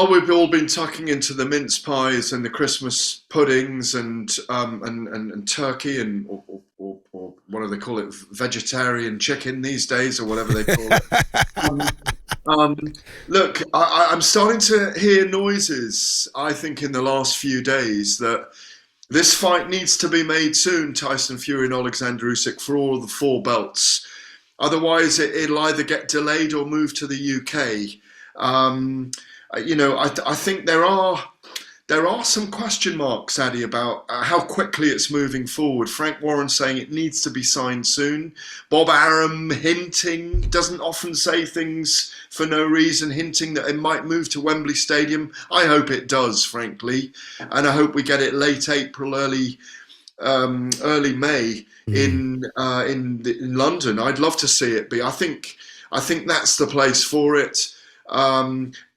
while we've all been tucking into the mince pies and the Christmas puddings and turkey and or what do they call it, vegetarian chicken these days or whatever they call it. Look, I'm starting to hear noises, I think, in the last few days that this fight needs to be made soon, Tyson Fury and Alexander Usyk, for all the 4 belts. Otherwise, it'll either get delayed or move to the UK. I think there are some question marks, Ade, about how quickly it's moving forward. Frank Warren saying it needs to be signed soon. Bob Arum hinting, doesn't often say things for no reason, hinting that it might move to Wembley Stadium. I hope it does, frankly, and I hope we get it late April, early May in London. I'd love to see it be. I think that's the place for it.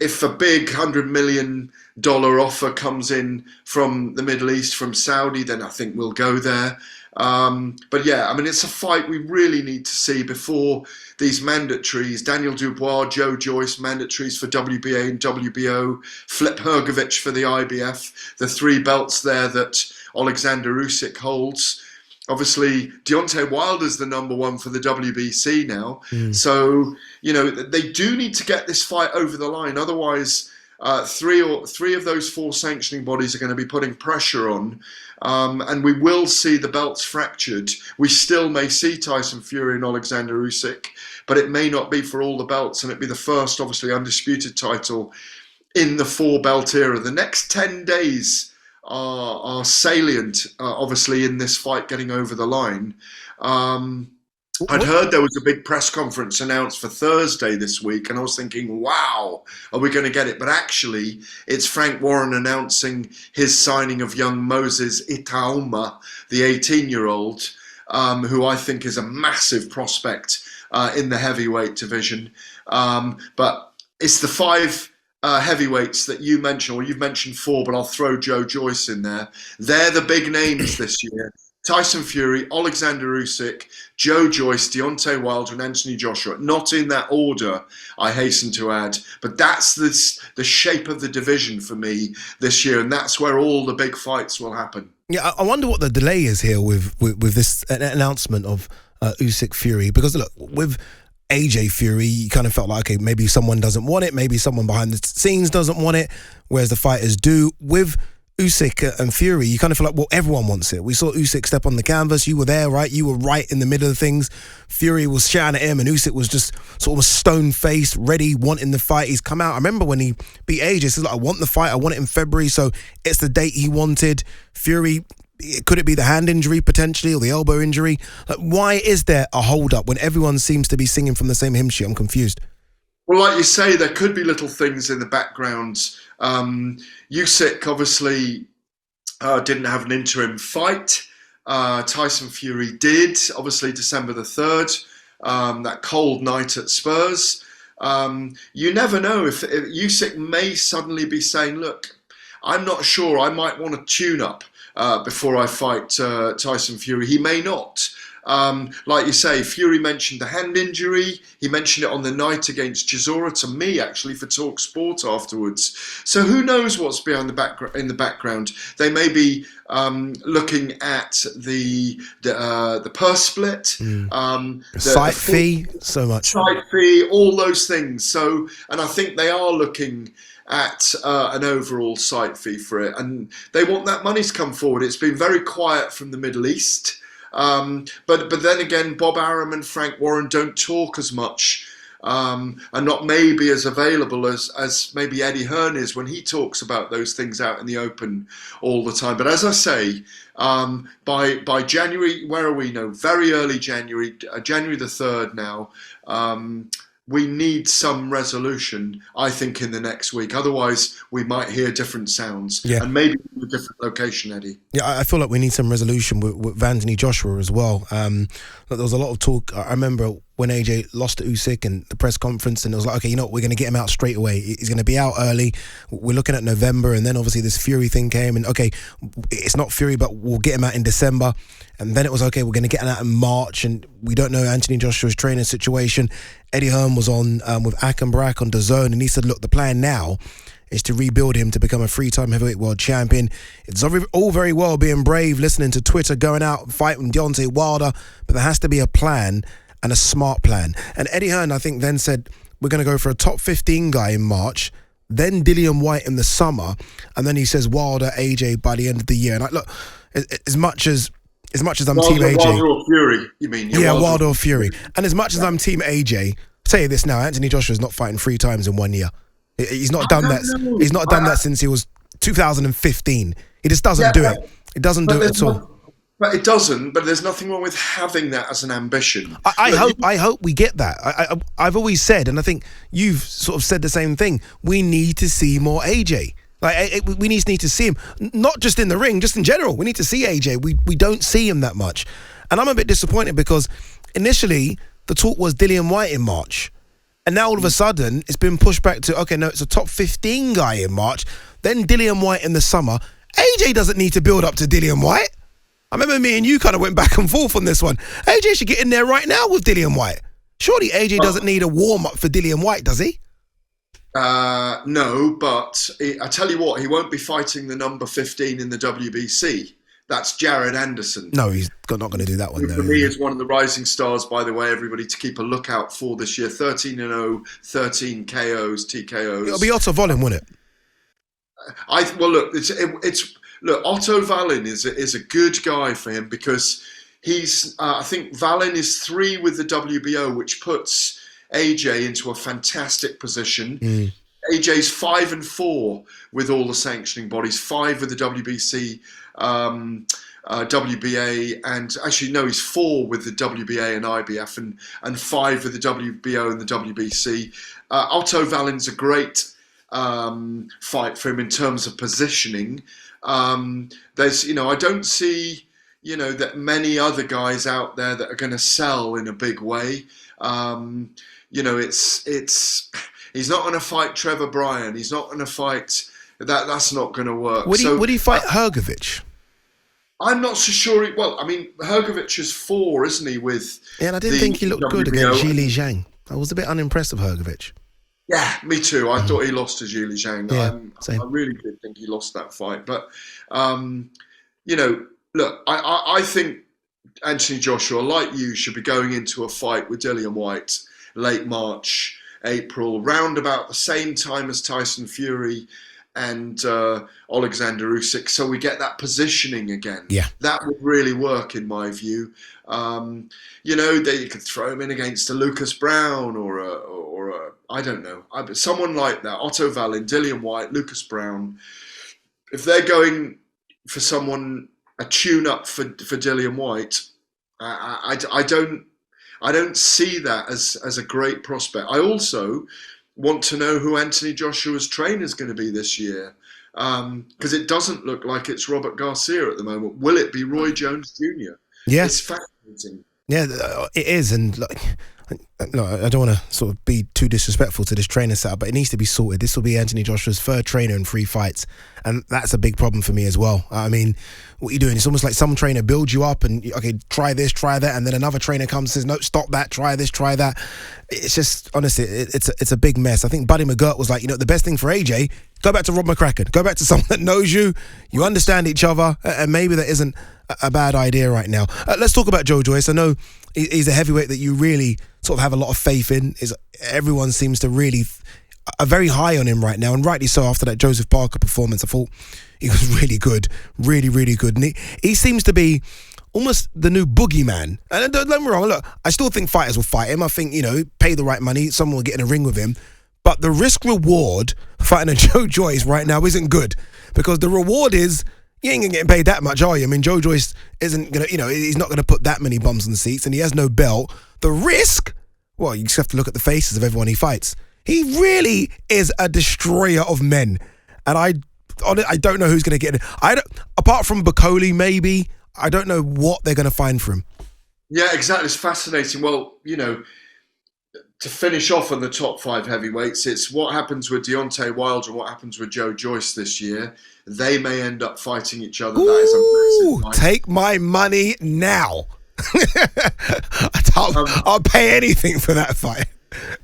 If a big $100 million offer comes in from the Middle East, from Saudi, then I think we'll go there. But yeah, I mean, it's a fight we really need to see before these mandatories. Daniel Dubois, Joyce, mandatories for WBA and WBO, Flip Hrgovic for the IBF, the 3 belts there that Alexander Usyk holds. Obviously, Deontay Wilder's the number 1 for the WBC now. So, they do need to get this fight over the line. Otherwise, three of those 4 sanctioning bodies are going to be putting pressure on. And we will see the belts fractured. We still may see Tyson Fury and Alexander Usyk, but it may not be for all the belts. And it'd be the first, obviously, undisputed title in the 4-belt era. The next 10 days are salient, obviously, in this fight getting over the line. I'd heard there was a big press conference announced for Thursday this week, and I was thinking, wow, are we going to get it? But actually, it's Frank Warren announcing his signing of young Moses Itauma, the 18-year-old, who I think is a massive prospect in the heavyweight division. But it's the 5 heavyweights that you mentioned, or you've mentioned 4, but I'll throw Joyce in there. They're the big names this year. Tyson Fury, Alexander Usyk, Joyce, Deontay Wilder, and Anthony Joshua. Not in that order, I hasten to add, but that's the shape of the division for me this year, and that's where all the big fights will happen. Yeah, I wonder what the delay is here with this announcement of Usyk Fury, because look, with AJ Fury, you kind of felt like, okay, maybe someone doesn't want it, maybe someone behind the scenes doesn't want it, whereas the fighters do. With Usyk and Fury, you kind of feel like, well, everyone wants it. We saw Usyk step on the canvas. You were there, right? You were right in the middle of things. Fury was shouting at him, and Usyk was just sort of stone-faced, ready, wanting the fight. He's come out. I remember when he beat AJ, he says, like, I want the fight. I want it in February, so it's the date he wanted. Fury, could it be the hand injury potentially, or the elbow injury? Like, why is there a hold-up when everyone seems to be singing from the same hymn sheet? I'm confused. Well, like you say, there could be little things in the background. Usyk obviously didn't have an interim fight. Tyson Fury did, obviously December the 3rd, that cold night at Spurs. You never know if Usyk may suddenly be saying, look, I'm not sure, I might want to tune up before I fight Tyson Fury. He may not. Like you say, Fury mentioned the hand injury. He mentioned it on the night against Chisora to me, actually, for talkSPORT afterwards. So who knows what's behind in the background? They may be looking at the purse split, the site fee, so much site fee, all those things. So, and I think they are looking at an overall site fee for it, and they want that money to come forward. It's been very quiet from the Middle East. But then again, Bob Arum and Frank Warren don't talk as much, and not maybe as available as maybe Eddie Hearn is when he talks about those things out in the open all the time. But as I say, by January, where are we now? Very early January, January the 3rd now. We need some resolution, I think, in the next week. Otherwise, we might hear different sounds, and maybe in a different location, Eddie. Yeah, I feel like we need some resolution with Anthony Joshua as well. There was a lot of talk. I remember when AJ lost to Usyk and the press conference, and it was like, okay, we're going to get him out straight away. He's going to be out early. We're looking at November, and then obviously this Fury thing came, and okay, it's not Fury, but we'll get him out in December. And then it was, okay, we're going to get him out in March, and we don't know Anthony Joshua's training situation. Eddie Hearn was on with Akenbarak on DAZN, and he said, look, the plan now is to rebuild him to become a 3-time heavyweight world champion. It's all very well being brave, listening to Twitter, going out and fighting Deontay Wilder, but there has to be a plan and a smart plan. And Eddie Hearn, I think, then said, we're going to go for a top 15 guy in March, then Dillian Whyte in the summer, and then he says Wilder, AJ by the end of the year. And look, as much as I'm Team AJ, Wilder or Fury, you mean? Yeah, Wilder or Fury. And as much as I'm Team AJ, say this now, Anthony Joshua's not fighting 3 times in 1 year. He's not done that. He's not done that since he was 2015. He just doesn't do it. He doesn't do it at all. But it doesn't. But there's nothing wrong with having that as an ambition. I hope we get that. I've always said, and I think you've sort of said the same thing. We need to see more AJ. We need to see him, not just in the ring, just in general. We need to see AJ. We don't see him that much, and I'm a bit disappointed because initially the talk was Dillian Whyte in March. And now all of a sudden, it's been pushed back to, okay, no, it's a top 15 guy in March, then Dillian Whyte in the summer. AJ doesn't need to build up to Dillian Whyte. I remember me and you kind of went back and forth on this one. AJ should get in there right now with Dillian Whyte. Surely AJ doesn't need a warm-up for Dillian Whyte, does he? No, but I tell you what, he won't be fighting the number 15 in the WBC. That's Jared Anderson. No, he's not going to do that one. For me, is one of the rising stars, by the way, everybody to keep a lookout for this year. 13-0, 13 KOs, TKOs. It'll be Otto Wallin, won't it? Look, Otto Wallin is a good guy for him because he's, I think Wallin is 3 with the WBO, which puts AJ into a fantastic position. AJ's 5-4 with all the sanctioning bodies, 5 with the WBC, WBA, and actually no, he's 4 with the WBA and IBF, and 5 with the WBO and the WBC. Otto Wallin's a great fight for him in terms of positioning. There's, I don't see, that many other guys out there that are going to sell in a big way. He's not going to fight Trevor Bryan. He's not going to fight that's not going to work. Would he fight Hrgovic? I'm not so sure. Hrgovic is 4, isn't he? And I didn't think he looked good against Zhili Zhang. I was a bit unimpressed with Hrgovic. Yeah, me too. I thought he lost to Zhili Zhang. Yeah, I really did think he lost that fight. But, look, I think Anthony Joshua, like you, should be going into a fight with Dillian Whyte late March, April, round about the same time as Tyson Fury and Alexander Usyk, so we get that positioning again. Yeah, that would really work in my view. They could throw him in against a Lucas Brown or a I don't know, someone like that. Otto Wallin, Dillian Whyte, Lucas Brown. If they're going for someone, a tune-up for Dillian Whyte, I don't see that as a great prospect. I also want to know who Anthony Joshua's trainer is going to be this year, because it doesn't look like it's Robert Garcia at the moment. Will it be Roy Jones Jr.? Yeah, it's fascinating. Yeah, it is, and I don't want to sort of be too disrespectful to this trainer setup, but it needs to be sorted. This will be Anthony Joshua's 3rd trainer in 3 fights, and that's a big problem for me as well. I mean, what you're doing, it's almost like some trainer builds you up and, okay, try this, try that, and then another trainer comes and says, no, stop that, try this, try that. It's just, honestly, it's a big mess. I think Buddy McGirt was like, the best thing for AJ, go back to Rob McCracken, go back to someone that knows you understand each other, and maybe that isn't a bad idea right now. Let's talk about Joe Joyce. I know he's a heavyweight that you really sort of have a lot of faith in. Everyone seems to really are very high on him right now, and rightly so. After that Joseph Parker performance, I thought he was really good, really, really good. And he seems to be almost the new boogeyman. And don't get me wrong, look, I still think fighters will fight him. I think, pay the right money, someone will get in a ring with him. But the risk reward fighting a Joe Joyce right now isn't good, because the reward is, you ain't gonna get paid that much, are you? I mean, Joe Joyce isn't gonna, he's not gonna put that many bums on the seats, and he has no belt. The risk, well, you just have to look at the faces of everyone he fights. He really is a destroyer of men, and I don't know who's gonna get it. Apart from Bacoli, maybe. I don't know what they're gonna find for him. Yeah, exactly. It's fascinating. Well, to finish off on the top 5 heavyweights, it's what happens with Deontay Wilder and what happens with Joe Joyce this year. They may end up fighting each other. Ooh, that is a massive fight. Take my money now. I'll pay anything for that fight.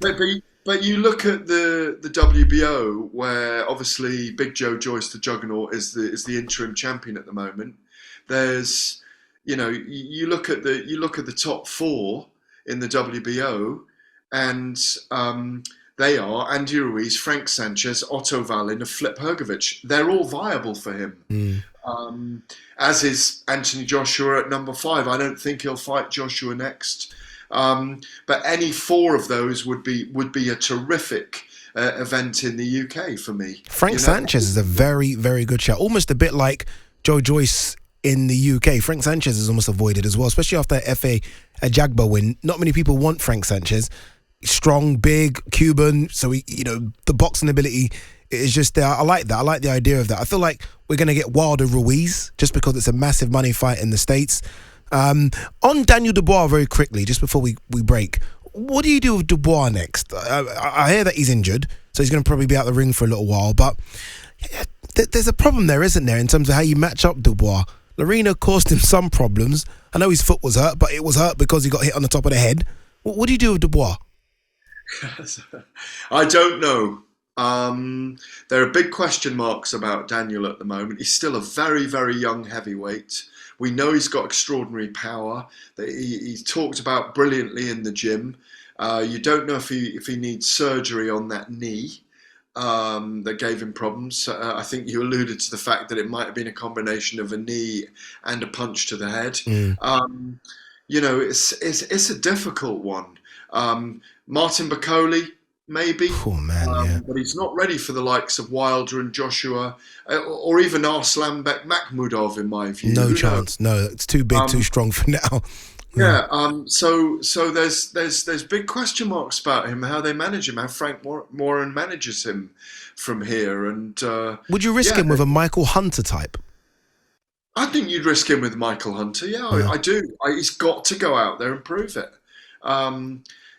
But But you look at the WBO, where obviously Big Joyce, the Juggernaut, is the interim champion at the moment. There's, you look at the top four in the WBO, and they are Andy Ruiz, Frank Sanchez, Otto Wallin, and Flip Hrgovic. They're all viable for him. As is Anthony Joshua at number 5. I don't think he'll fight Joshua next. But any four of those would be a terrific event in the UK for me. Frank Sanchez is a very, very good shout. Almost a bit like Joyce in the UK. Frank Sanchez is almost avoided as well, especially after FA Ajagba win. Not many people want Frank Sanchez. Strong, big, Cuban. So the boxing ability is just there. I like that. I like the idea of that. I feel like we're going to get Wilder Ruiz just because it's a massive money fight in the States. On Daniel Dubois, very quickly, just before we break, what do you do with Dubois next? I hear that he's injured, so he's going to probably be out the ring for a little while, but there's a problem there, isn't there, in terms of how you match up Dubois? Lorena caused him some problems. I know his foot was hurt, but it was hurt because he got hit on the top of the head. What do you do with Dubois? I don't know. There are big question marks about Daniel at the moment. He's still a very, very young heavyweight. We know he's got extraordinary power that he's talked about brilliantly in the gym. You don't know if he needs surgery on that knee that gave him problems. I think you alluded to the fact that it might have been a combination of a knee and a punch to the head. It's a difficult one. Martin Bakole, maybe. Oh man, yeah. But he's not ready for the likes of Wilder and Joshua, or even Arslanbek Makhmudov, in my view. No chance. No, it's too big, too strong for now. Yeah. So there's big question marks about him, how they manage him, how Frank Warren manages him from here. And would you risk him with a Michael Hunter type? I think you'd risk him with Michael Hunter. Yeah, I do. He's got to go out there and prove it.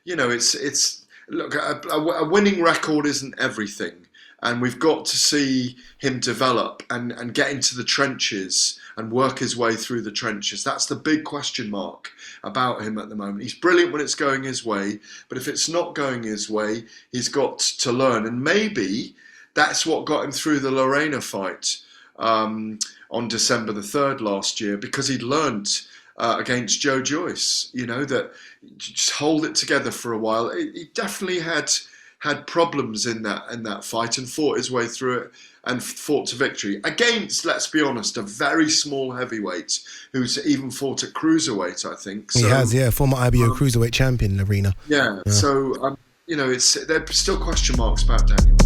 It's look, a winning record isn't everything, and we've got to see him develop and get into the trenches and work his way through the trenches. That's the big question mark about him at the moment. He's brilliant when it's going his way, but if it's not going his way, he's got to learn. And maybe that's what got him through the Lorena fight on December the 3rd last year, because he'd learned against Joyce, that just hold it together for a while. He definitely had problems in that fight and fought his way through it and fought to victory against, let's be honest, a very small heavyweight who's even fought at cruiserweight, I think. So, he has, yeah, former IBO cruiserweight champion in the arena. Yeah. So there's still question marks about Daniel.